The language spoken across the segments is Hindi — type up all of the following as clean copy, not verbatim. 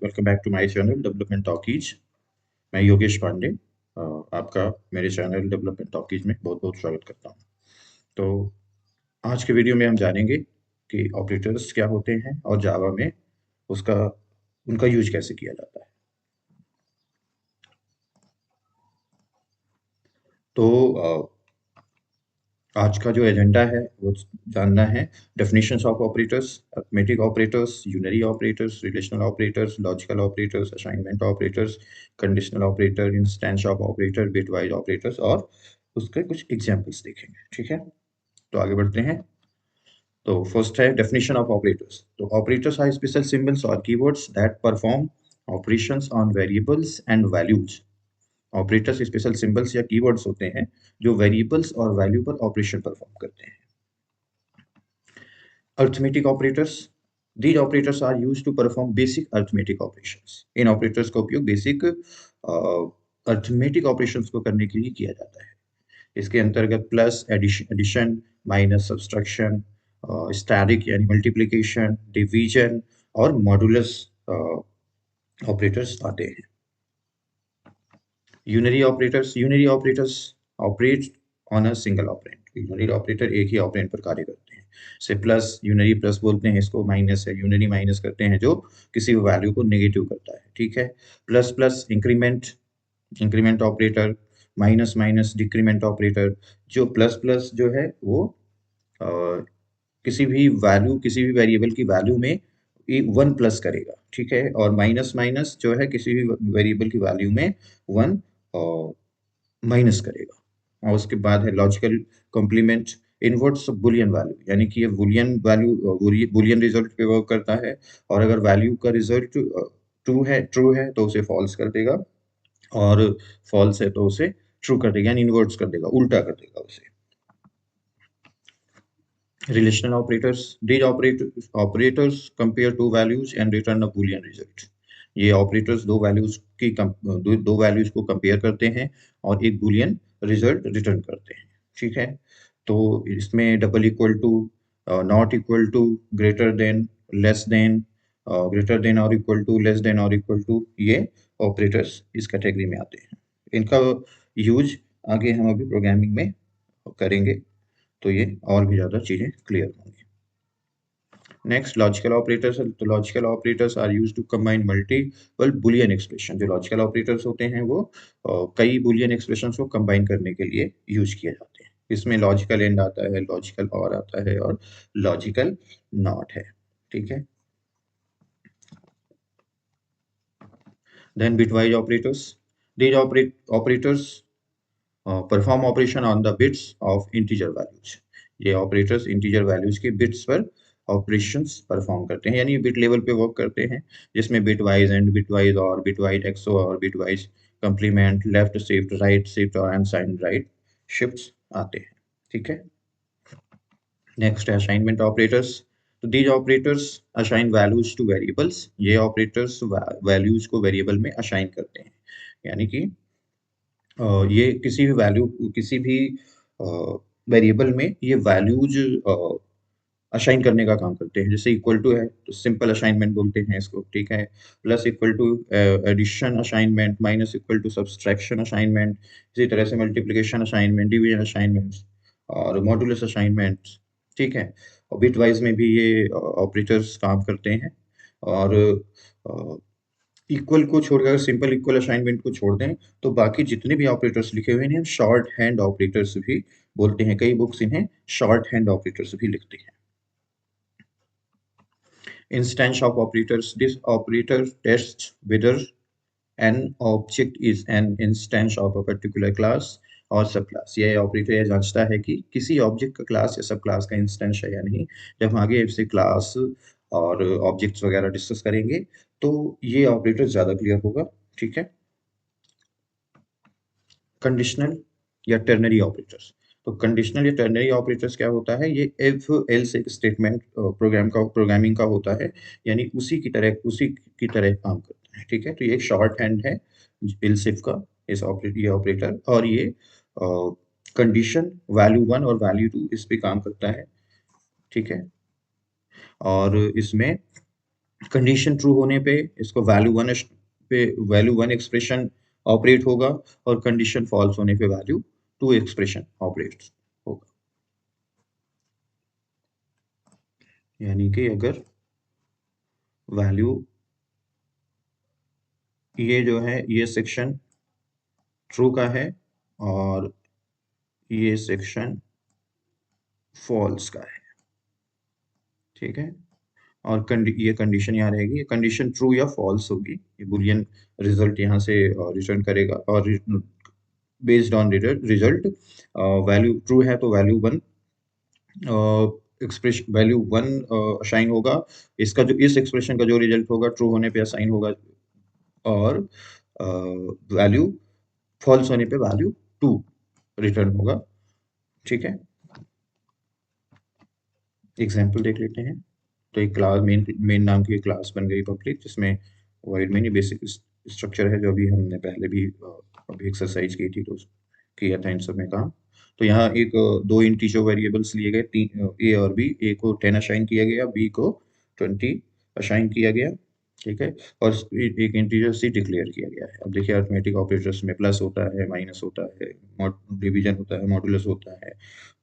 Welcome back to my channel Development Talkies. मैं योगेश पांडे आपका मेरे चैनल डेवलपमेंट टॉकीज में बहुत बहुत स्वागत करता हूं। तो आज के वीडियो में हम जानेंगे कि ऑपरेटर्स क्या होते हैं और जावा में उसका उनका यूज कैसे किया जाता है। तो आज का जो एजेंडा है वो जानना है definitions of operators, arithmetic operators, unary operators, relational operators, logical operators, assignment operators, conditional operator, instance of operator, bitwise operators और उसके कुछ एग्जांपल्स देखेंगे। ठीक है, तो आगे बढ़ते हैं। तो फर्स्ट है डेफिनेशन ऑफ ऑपरेटर्स। तो ऑपरेटर्स आर स्पेशल सिंबल्स और keywords that perform operations on variables and values. Operators special symbols या कीवर्ड्स होते हैं जो वेरिएबल्स और वैल्यू पर ऑपरेशन परफॉर्म करते हैं। Arithmetic operators, these operators are used to perform basic arithmetic operations। In operators का उपयोग बेसिक अरिथमेटिक ऑपरेशंस को करने के लिए किया जाता है। इसके अंतर्गत plus, addition, minus, subtraction, static यानी मल्टीप्लिकेशन, डिवीजन और मॉडुलस ऑपरेटर्स आते हैं। Unary operators operate on a single operand. Unary operator एक ही ऑपरेंड पर कार्य करते हैं। से प्लस, यूनरी प्लस बोलते हैं इसको, माइनस है, यूनरी माइनस करते हैं जो किसी वैल्यू को नेगेटिव करता है। ठीक है, plus plus increment, increment operator, minus minus decrement operator. जो प्लस प्लस जो है वो अ, किसी भी वैल्यू, किसी भी वेरिएबल की वैल्यू में वन प्लस करेगा। ठीक है, और माइनस माइनस जो है किसी भी वेरिएबल की वैल्यू में वन माइनस करेगा। और उसके बाद है logical complement, inverts boolean value, यानी कि ये बुलियन वैल्यू बुलियन रिजल्ट पे वर्क करता है। और अगर वैल्यू का रिजल्ट ट्रू है तो उसे फॉल्स कर देगा, और फॉल्स है तो उसे ट्रू कर देगा, यानी इनवर्ट्स कर देगा, उल्टा कर देगा उसे। Relational operators, these operators compare to values and return a Boolean result. ये ऑपरेटर्स दो वैल्यूज को कंपेयर करते हैं और एक बूलियन रिजल्ट रिटर्न करते हैं। ठीक है, तो इसमें double equal to, not equal to, greater than, less than, greater than और इक्वल टू, लेस देन और इक्वल टू, ये ऑपरेटर्स इस कैटेगरी में आते हैं। इनका यूज आगे हम अभी प्रोग्रामिंग में करेंगे तो ये और भी ज़्यादा चीज़ें क्लियर होंगी। Next logical operators. तो logical operators are used to combine multiple Boolean expression. जो लॉजिकल ऑपरेटर्स होते हैं वो कई बुलियन एक्सप्रेशंस को कंबाइन करने के लिए यूज किए जाते हैं। इसमें लॉजिकल एंड आता है, लॉजिकल और आता है, और लॉजिकल नॉट है। ठीक है, then bitwise operators. These operators perform operation on the bits of integer values. ये ऑपरेटर्स इंटीजर वैल्यूज के बिट्स पर ऑपरेशंस परफॉर्म करते हैं, यानी बिट लेवल पे वर्क करते हैं, जिसमें bit wise and, bit wise और, बिट वाइज एक्सओ और, bit wise complement, left shift, right shift और अनसाइंड राइट शिफ्ट्स आते हैं। ठीक है, नेक्स्ट है असाइनमेंट ऑपरेटर्स। तो these operators assign values two variables. ये ऑपरेटर्स वैल्यूज को वेरिएबल में असाइन करते हैं, यानी कि ये किसी भी वैल्यू, किसी भी वेरिएबल में ये वैल्यूज असाइन करने का काम करते हैं। जैसे इक्वल टू है तो सिंपल असाइनमेंट बोलते हैं इसको। ठीक है, plus equal to addition assignment, minus equal to subtraction assignment, इसी तरह से मल्टीप्लिकेशन असाइनमेंट, डिवीजन असाइनमेंट्स और मॉडुलस असाइनमेंट्स। ठीक है, और बिट वाइज में भी ये ऑपरेटर्स काम करते हैं। और इक्वल को छोड़कर, अगर सिंपल इक्वल असाइनमेंट को छोड़ दें तो बाकी जितने भी ऑपरेटर्स लिखे हुए हैं शॉर्ट हैंड ऑपरेटर्स भी बोलते हैं। कई बुक्स इन्हें शॉर्ट हैंड ऑपरेटर्स भी लिखते हैं। Instance of operators. This operator tests whether an object is an instance of a particular class और सब क्लास। ये ऑपरेटर यह जांचता है कि किसी ऑब्जेक्ट का क्लास या सब क्लास का इंस्टेंस है या नहीं। जब हम आगे इससे क्लास और ऑब्जेक्ट्स वगैरह डिस्कस करेंगे तो ये ऑपरेटर ज़्यादा क्लियर होगा। ठीक है, कंडीशनल या टर्नरी ऑपरेटर्स। तो कंडीशनल या टर्नरी ऑपरेटर्स क्या होता है, ये इफ एल्स एक स्टेटमेंट प्रोग्रामिंग का होता है, यानी उसी की तरह काम करता है। ठीक है, तो ये एक शॉर्ट हैंड है एल्स इफ का, ये ऑपरेटर, और ये कंडीशन वैल्यू वन और वैल्यू टू इस पे काम करता है। ठीक है, और इसमें कंडीशन ट्रू होने पे इसको वैल्यू वन एक्सप्रेशन ऑपरेट होगा और कंडीशन फॉल्स होने पे वैल्यू टू एक्सप्रेशन ऑपरेट होगा। यानी कि अगर वैल्यू ये जो है ये सेक्शन ट्रू का है और ये सेक्शन फॉल्स का है, ठीक है। और ये कंडीशन यहाँ रहेगी, ये कंडीशन ट्रू या फॉल्स होगी, ये बुलियन रिजल्ट यहाँ से रिटर्न करेगा। और based on result value true है तो value one expression value one assign होगा, इसका जो इस एक्सप्रेशन का जो रिजल्ट होगा ट्रू होने पे असाइन होगा, और वैल्यू फॉल्स होने पे वैल्यू टू रिटर्न होगा, ठीक है। एग्जाम्पल देख लेते हैं। तो एक क्लास मेन नाम की एक क्लास बन गई पब्लिक, जिसमें वॉइड मेन बेसिक स्ट्रक्चर है जो अभी हमने पहले भी अभी एक्सरसाइज की थी तो किया था इन सब में काम। तो यहाँ एक दो इंटीजर वेरिएबल्स लिए गए, ए और बी, ए को 10 असाइन किया गया, बी को 20 असाइन किया गया, ठीक है। और एक इंटीजर सी डिक्लेयर किया गया है। अब देखिए अरिथमेटिक ऑपरेटर्स में प्लस होता है, माइनस होता है, डिवीजन होता है, मॉडुलस होता है।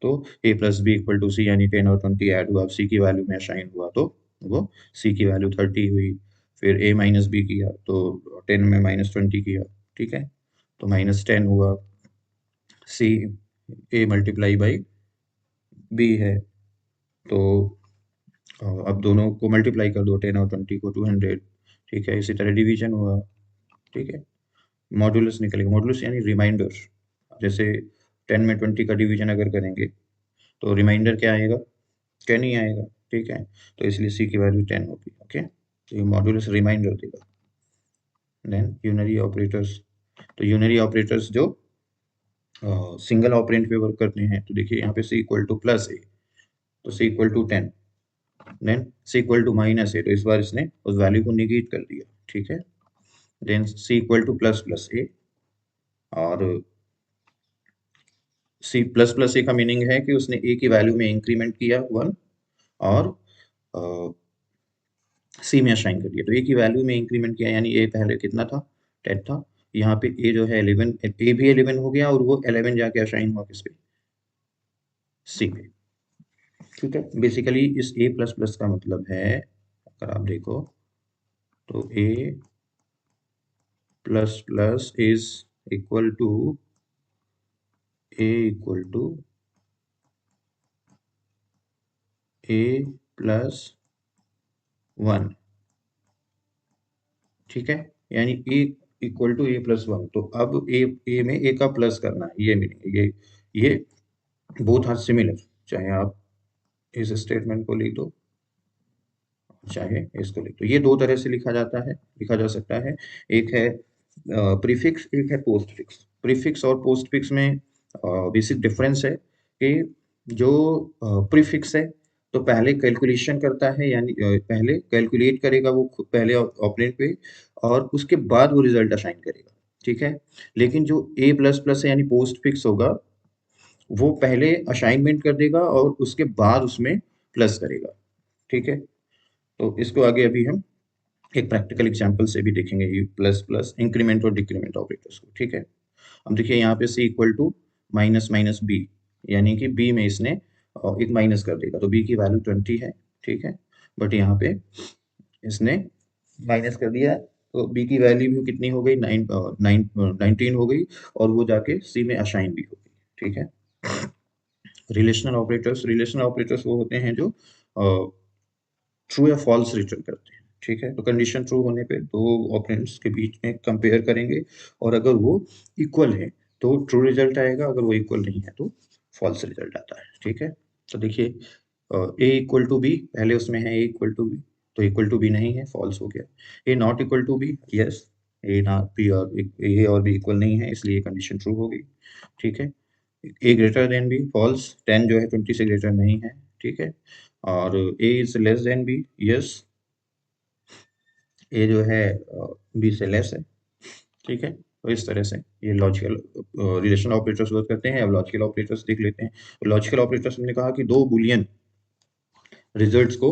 तो A plus B equal to सी, यानी 10 और 20 ऐड हुआ, अब सी की वैल्यू में असाइन हुआ तो वो सी की वैल्यू 30 हुई। फिर ए माइनस बी किया तो 10 में -20 किया, ठीक है, तो -10 हुआ। सी ए मल्टीप्लाई बाई बी है, तो अब दोनों को मल्टीप्लाई कर दो, 10 और 20 को 200, ठीक है। इसी तरह डिवीजन हुआ, ठीक है। मॉडुलस निकलेगा, मॉडुलस यानी रिमाइंडर। जैसे 10 में 20 का डिवीजन अगर करेंगे तो रिमाइंडर क्या आएगा, 10 ही आएगा, ठीक है। तो इसलिए सी की वैल्यू 10 होगी, ओके। तो ये मॉडुलस रिमाइंडर देगा। देन यूनरी ऑपरेटर्स, तो यूनरी ऑपरेटर्स जो सिंगल ऑपरेंड पे वर्क करते हैं, तो देखिए यहाँ पे C equal to plus A, तो C equal to 10, then C equal to minus A, तो इस बार इसने उस वैल्यू को निगेट कर दिया, ठीक है। Then C equal to plus plus ए, और सी प्लस प्लस ए का मीनिंग है कि उसने ए की वैल्यू में इंक्रीमेंट किया 1 और सी में असाइन कर दिया। तो ए की वैल्यू में इंक्रीमेंट किया, यानी ए पहले कितना था, 10 था, यहाँ पे ए जो है 11, ए भी 11 हो गया और वो 11 जाके असाइन हुआ किस पे, सी पे, ठीक है। बेसिकली इस ए प्लस प्लस का मतलब है, अगर आप देखो तो A plus plus is equal to A equal to A plus 1, ठीक है। यानी A equal to A plus 1, तो अब ए में ए का प्लस करना है, ये मीनिंग, ये बोथ आर सिमिलर, चाहे आप इस स्टेटमेंट को लिख दो चाहे इसको लिख दो, ये दो तरह से लिखा जा सकता है। एक है प्रीफिक्स, एक है पोस्ट फिक्स। प्रीफिक्स और पोस्ट फिक्स में बेसिक डिफरेंस है कि जो प्रीफिक्स है तो पहले कैलकुलेशन करता है, यानी पहले कैलकुलेट करेगा वो पहले ऑपरेंड पे, और उसके बाद वो रिजल्ट असाइन करेगा, ठीक है। लेकिन जो ए प्लस प्लस है यानी पोस्ट फिक्स होगा, वो पहले असाइनमेंट कर देगा और उसके बाद उसमें प्लस करेगा, ठीक है। तो इसको आगे अभी हम एक प्रैक्टिकल एग्जांपल से भी देखेंगे, ये प्लस प्लस इंक्रीमेंट और डिक्रीमेंट ऑपरेटर्स को, ठीक है। अब देखिए यहाँ पे C equal to minus minus B, यानी कि बी में इसने एक माइनस कर देगा, तो बी की वैल्यू 20 है, ठीक है। बट यहाँ पे इसने माइनस कर दिया, तो बी की वैल्यू भी कितनी हो गई, 19 हो गई, और वो जाके सी में असाइन भी हो गई, ठीक है। रिलेशनल ऑपरेटर्स वो होते हैं जो ट्रू या फॉल्स रिटर्न करते हैं, ठीक है। तो कंडीशन ट्रू होने पे दो ऑपरेंड्स के बीच में कंपेयर करेंगे, और अगर वो इक्वल है तो ट्रू रिजल्ट आएगा, अगर वो इक्वल नहीं है तो फॉल्स रिजल्ट आता है, ठीक है। तो देखिए ए इक्वल टू बी, पहले उसमें है ए इक्वल टू बी, तो इक्वल टू बी नहीं है, फॉल्स हो गया। A not equal to B, yes, A not B और ए और बी इक्वल नहीं है, इसलिए कंडीशन ट्रू हो गई, ठीक है। ए ग्रेटर देन बी, फॉल्स, 10 जो है 20 से ग्रेटर नहीं है, ठीक है। और A is less than B, yes, A जो है बी से लेस है, ठीक है। तो इस तरह से ये लॉजिकल रिलेशनल ऑपरेटर्स वर्क करते हैं। अब लॉजिकल ऑपरेटर्स देख लेते हैं। तो लॉजिकल ऑपरेटर्स हमने कहा कि दो बुलियन रिजल्ट्स को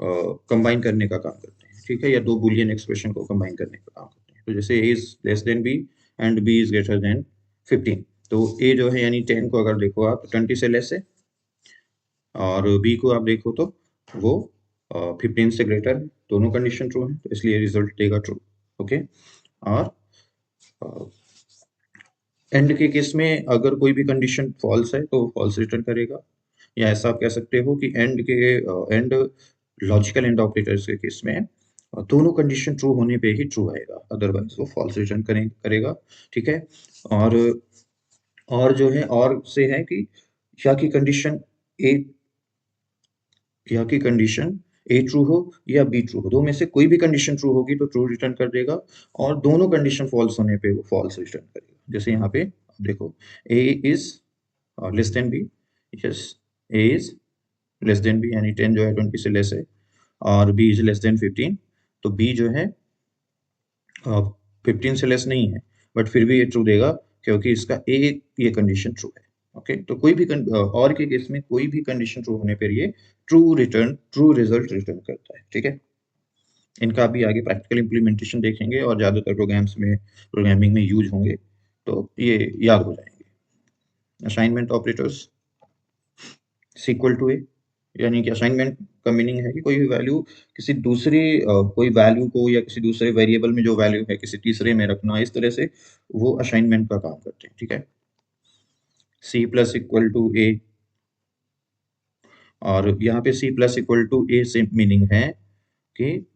कंबाइन करने का काम करते हैं, ठीक है, या दो बुलियन एक्सप्रेशन को कंबाइन करने का काम करते हैं। तो जैसे A is less than B and B is greater than 15, तो ए जो है यानी 10 को अगर देखो आप 20 से लेस है, और बी को आप देखो तो वो 15 से ग्रेटर है, दोनों कंडीशन ट्रू है, तो इसलिए रिजल्ट देगा ट्रू। ओके, और एंड के केस में अगर कोई भी कंडीशन फॉल्स है तो फॉल्स रिटर्न करेगा, या ऐसा आप कह सकते हो कि एंड लॉजिकल एंड ऑपरेटर्स के केस में दोनों कंडीशन ट्रू होने पे ही ट्रू आएगा, अदरवाइज वो फॉल्स रिटर्न करेगा, ठीक है। और जो है और से है कि या की कंडीशन ए या की कंडीशन ए ट्रू हो या बी ट्रू हो, दो में से कोई भी कंडीशन ट्रू होगी तो ट्रू रिटर्न कर देगा, और दोनों कंडीशन फॉल्स होने पे वो फॉल्स रिटर्न करेगा। जैसे यहाँ पे आप देखो A is less than B, yes, A is less than B यानी 10 जो है 20 से लेस है, और बी इज लेस देन 15, तो बी जो है 15 से लेस नहीं है, बट फिर भी ये ट्रू देगा क्योंकि इसका ए ये कंडीशन ट्रू है। ओके, तो कोई भी और के केस में कोई भी कंडीशन ट्रू होने पर ये ट्रू रिजल्ट रिटर्न करता है, ठीक है। इनका अभी आगे प्रैक्टिकल इम्प्लीमेंटेशन देखेंगे और ज़्यादातर प्रोग्रामिंग में यूज होंगे, तो ये याद हो जाएंगे। असाइनमेंट ऑपरेटर्स इक्वल टू ए, यानी कि असाइनमेंट का मीनिंग है कि कोई भी वैल्यू किसी दूसरी कोई वैल्यू को या किसी दूसरे वेरिएबल में जो वैल्यू है किसी तीसरे में रखना, इस तरह से वो असाइनमेंट का काम करते हैं, ठीक है। सी प्लस इक्वल टू ए, और यहाँ पे सी प्लस इक्वल टू ए से मीनिंग है कि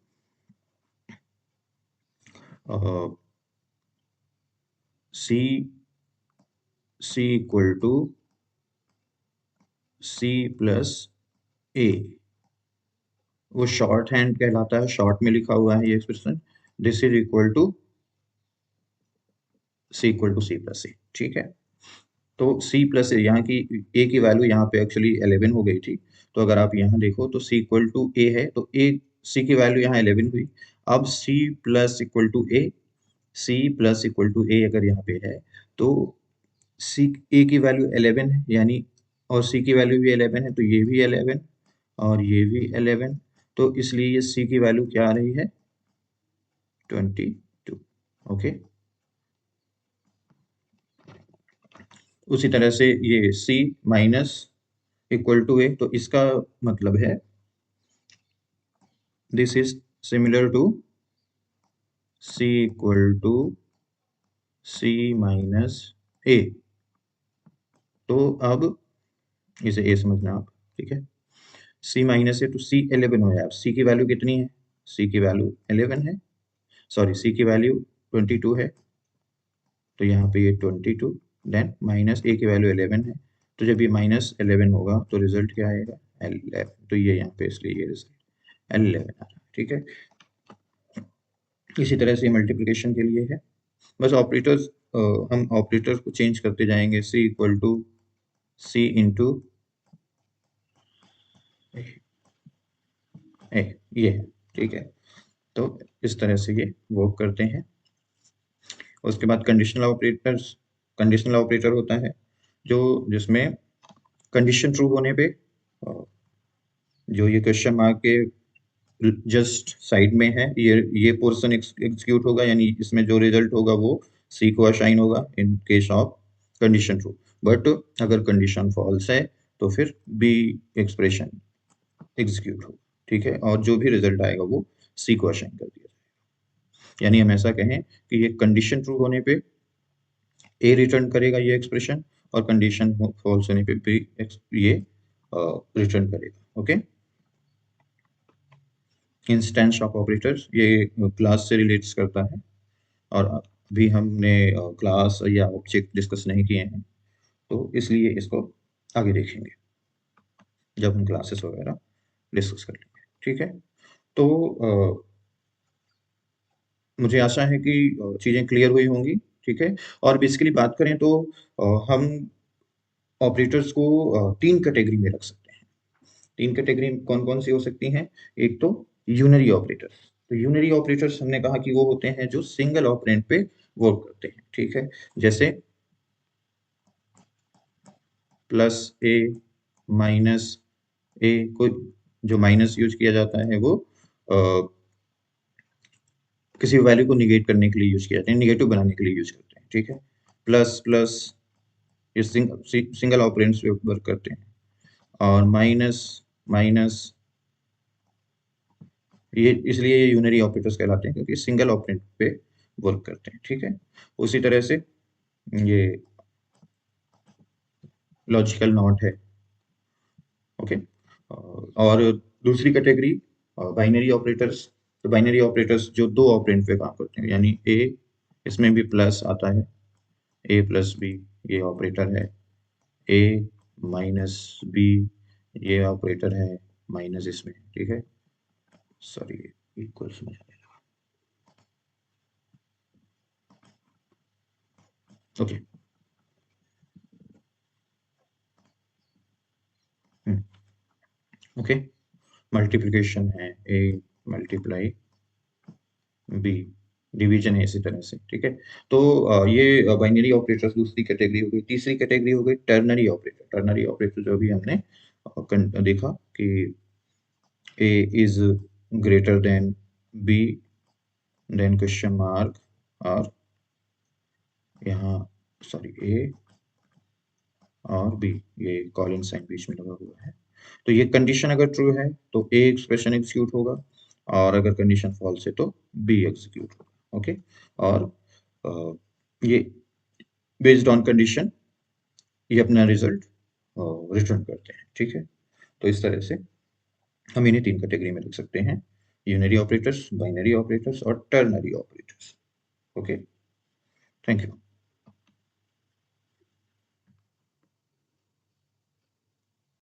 सी इक्वल टू सी प्लस ए, वो शॉर्ट हैंड कहलाता है, शॉर्ट में लिखा हुआ है ये expression, this is equal to C equal to C plus A, ठीक है। तो सी प्लस ए, यहाँ की ए की वैल्यू यहाँ पे एक्चुअली 11 हो गई थी, तो अगर आप यहाँ देखो तो सी इक्वल टू ए है, तो ए सी की वैल्यू यहाँ 11 हुई। अब C plus equal to A, C plus equal to A अगर यहाँ पे है, तो सी ए की वैल्यू 11 है यानी, और सी की वैल्यू भी 11 है, तो ये भी 11 और ये भी 11, तो इसलिए ये सी की वैल्यू क्या आ रही है 22। ओके, उसी तरह से ये C minus equal to A, तो इसका मतलब है this is similar to C equal to C minus A, तो अब इसे ए समझना आप, ठीक है। सी माइनस ए तो सी 11 हो जाए, सी की वैल्यू कितनी है, सी की वैल्यू 11 है, सॉरी सी की वैल्यू 22 है, तो यहाँ पे ये 22, देन माइनस ए की वैल्यू 11 है, तो जब ये माइनस 11 होगा तो रिजल्ट क्या आएगा 11, तो ये यहाँ पे इसलिए ये रिजल्ट 11 आ रहा है, ठीक है। इसी तरह से मल्टीप्लिकेशन के लिए है, बस ऑपरेटर्स हम ऑपरेटर को चेंज करते जाएंगे, सी इक्वल टू सी इंटू ए, ये है, ठीक है। तो इस तरह से ये वर्क करते हैं। उसके बाद कंडीशनल ऑपरेटर होता है जो जिसमें कंडीशन ट्रू होने पे जो ये क्वेश्चन मार्क के जस्ट साइड में है, ये पोर्शन एग्जीक्यूट होगा, यानी इसमें जो रिजल्ट होगा वो सी को असाइन होगा in case of condition true, but अगर कंडीशन फॉल्स है तो फिर बी एक्सप्रेशन एग्जीक्यूट होगा, ठीक है, और जो भी रिजल्ट आएगा वो सी को असाइन कर दिया जाएगा। यानी हम ऐसा कहें कि ये कंडीशन ट्रू होने पे ए रिटर्न करेगा ये एक्सप्रेशन, और कंडीशन फॉल्स होने पे बी ये रिटर्न करेगा। ओके, इंस्टेंस ऑफ ऑपरेटर्स ये क्लास से रिलेट्स करता है, और अभी हमने क्लास या ऑब्जेक्ट डिस्कस नहीं किए हैं, तो इसलिए इसको आगे देखेंगे जब हम क्लासेस वगैरह डिस्कस कर लेंगे, ठीक है। तो मुझे आशा है कि चीज़ें क्लियर हुई होंगी, ठीक है। और बेसिकली बात करें तो हम ऑपरेटर्स को तीन कैटेगरी में रख सकते हैं। तीन कैटेगरी कौन कौन सी हो सकती हैं, एक तो यूनरी ऑपरेटर्स, तो यूनरी ऑपरेटर्स हमने कहा कि वो होते हैं जो सिंगल ऑपरेंड पे वर्क करते हैं, ठीक है, जैसे प्लस ए माइनस ए, कोई जो माइनस यूज किया जाता है वो किसी वैल्यू को निगेट करने के लिए यूज किया जाता है, निगेटिव बनाने के लिए यूज करते हैं, ठीक है। प्लस प्लस ये सिंगल ऑपरेंड्स पे वर्क करते हैं, और माइनस माइनस ये इसलिए ये यूनरी ऑपरेटर्स कहलाते हैं क्योंकि सिंगल ऑपरेंड पे वर्क करते हैं, ठीक है। उसी तरह से ये लॉजिकल नॉट है, ओके। और दूसरी कैटेगरी बाइनरी ऑपरेटर्स। तो बाइनरी ऑपरेटर्स जो दो ऑपरेंड पे काम करते हैं, यानी ए, इसमें भी प्लस आता है, ए प्लस बी ये ऑपरेटर है, ए माइनस बी ये ऑपरेटर है, माइनस इसमें, ठीक है। सॉरी, इक्वल्स में ओके। ओके, मल्टीप्लिकेशन है ए मल्टीप्लाई बी, डिवीजन है इसी तरह से, ठीक है। तो ये बाइनरी ऑपरेटर्स दूसरी कैटेगरी हो गई। तीसरी कैटेगरी हो गई टर्नरी ऑपरेटर। टर्नरी ऑपरेटर जो भी हमने देखा कि A is greater than B, then question mark, और यहाँ सॉरी ए और बी, ये कॉलन साइन बीच में लगा हुआ है। तो ये कंडीशन अगर ट्रू है तो ए एक्सप्रेशन एग्जीक्यूट होगा, और अगर कंडीशन फॉल्स है तो बी एग्जीक्यूट होगा, ओके। और ये बेस्ड ऑन कंडीशन ये अपना रिजल्ट रिटर्न करते हैं, ठीक है। तो इस तरह से हम इन्हें तीन कैटेगरी में लिख सकते हैं, यूनरी ऑपरेटर्स, बाइनरी ऑपरेटर्स और ternary operators, okay. Thank you.